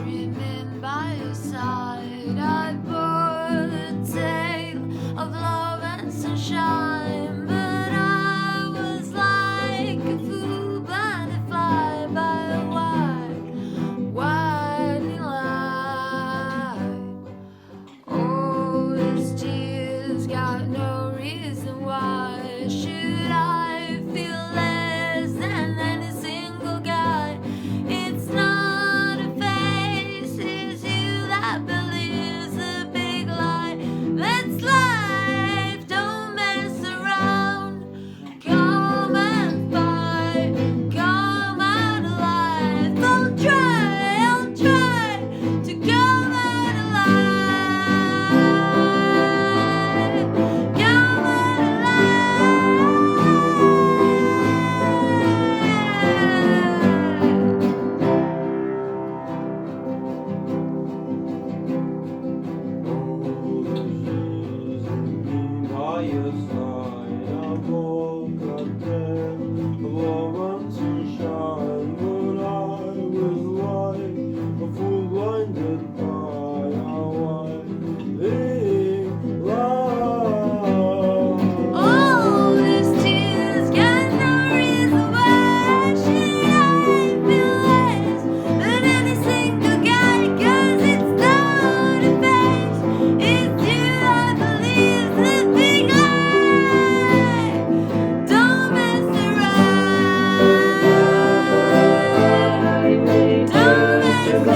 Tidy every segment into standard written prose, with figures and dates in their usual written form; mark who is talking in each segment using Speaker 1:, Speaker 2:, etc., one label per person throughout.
Speaker 1: dreaming by your side. I bought a tale of love and sunshine, but I was like a fool blinded fly by a widening light. All these tears got no reason why. Should I feel less than any single guy? It's not a face, it's you that believes the big lie. That's life, don't mess around. Come and fight, come out alive. I'll try to come out alive. Come out
Speaker 2: By your side, I woke up dead, love and sunshine, but I was like a fool blinded by a winding light.
Speaker 1: all these tears got no reason why. Should I feel less than any single guy? 'Cause it's not a face, it's you that believes the big lie. Don't mess around. Don't mess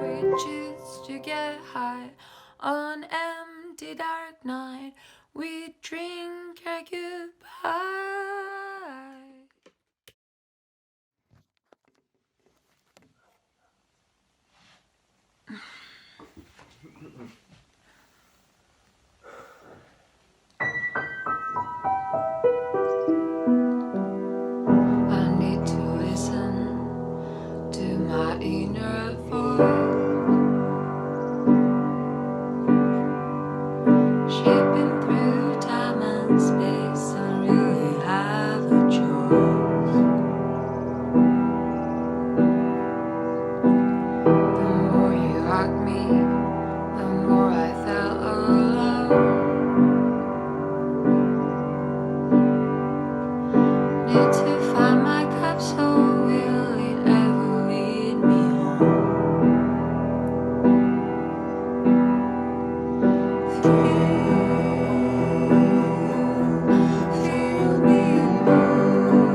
Speaker 1: We choose to get high on empty dark night. We drink our goodbye. I need to listen to my inner voice, shaping through time and space. I really have a choice. The more you hug me, the more I felt alone. Need to find my cup, so will it ever lead me home? Feel me move.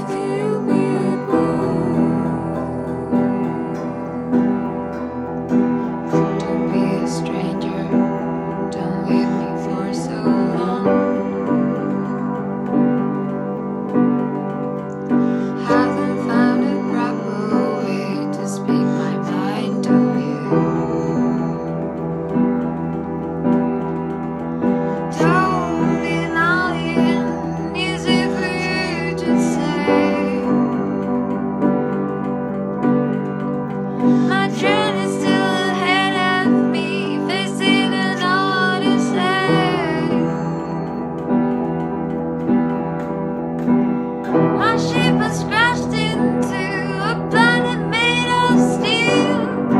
Speaker 1: Feel me move. Don't be a stranger, don't leave me for so long. Haven't found a proper way to speak my mind to you. Don't be an alien, easy for you to say. My journey's still ahead of me, facing an odyssey. My ship has crashed into a planet made of steel.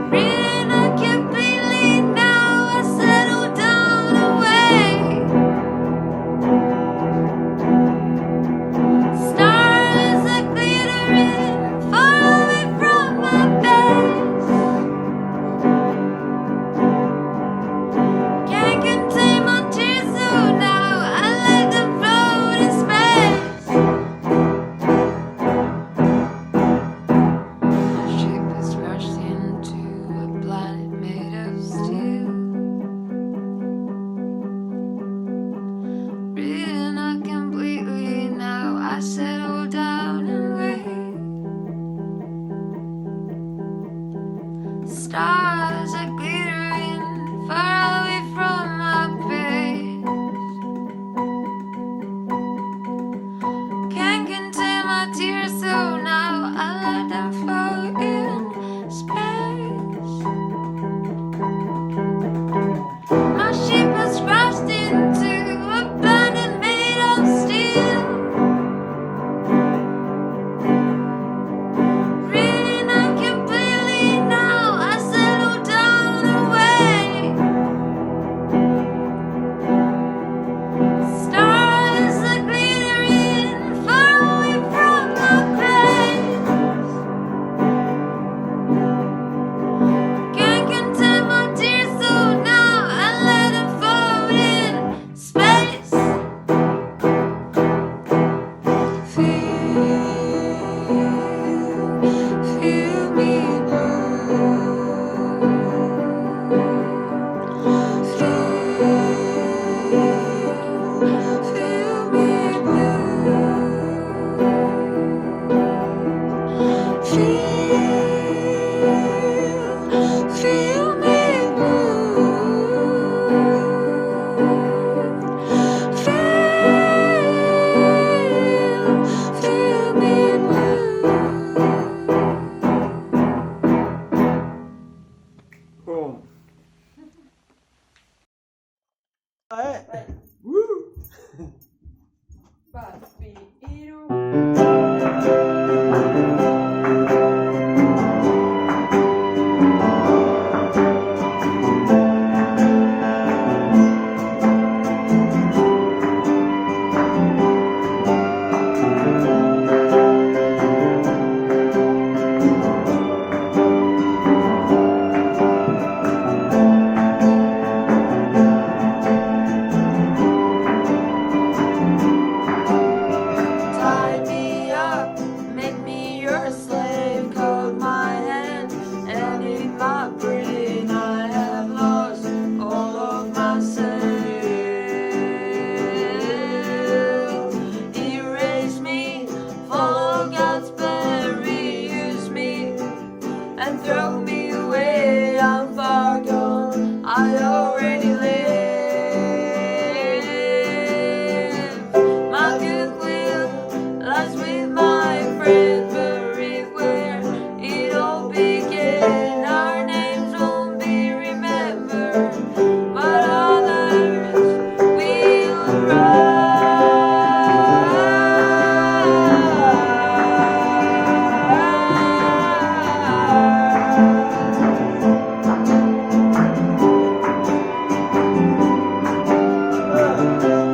Speaker 1: Breathing uncompletely now, I settle down away. Stars are glittering far away from my base. Can't contain my tears, so now I Feel me blue. Feel me blue. Feel me blue.
Speaker 2: Boom. Woo!
Speaker 1: Tie me up, make me your slave, hold my hand, and in my brain I have lost all of myself. Erase me, follow God's plan, reuse me, and throw me away. I'm far gone, I already live. My goodwill lies with my friend, buried where it all began. Our names won't be remembered, but others will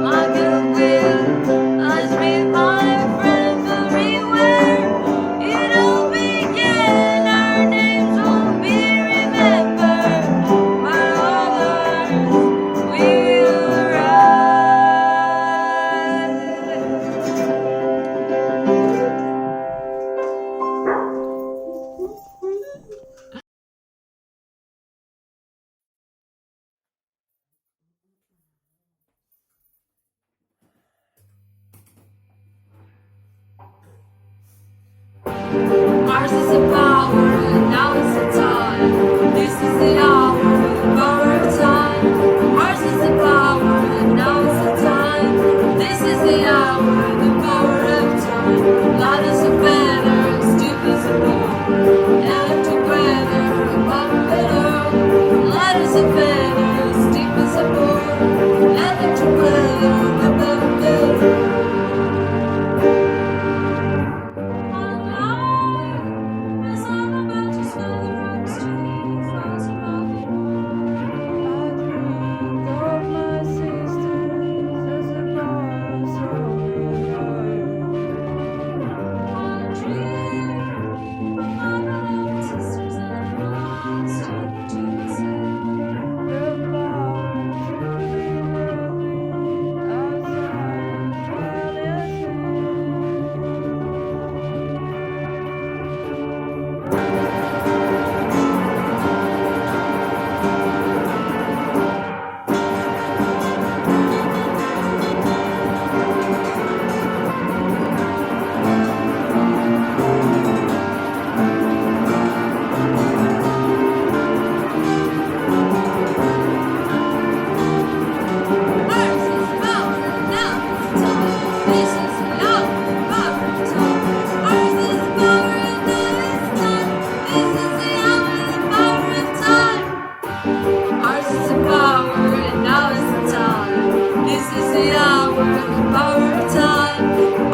Speaker 1: My goodwill lies with my friend, buried where it all began. Our names won't be remembered, but others will rise. Ours is the power, and now is the time. This is the hour, the power of time. Ours is the power, and now is the time. This is the hour, the power of time. Light as a feather, deep as a moon. Electric weather, above and below. Light as a feather, deep as a moon. Electric weather, above and below. This is the hour, the power of time.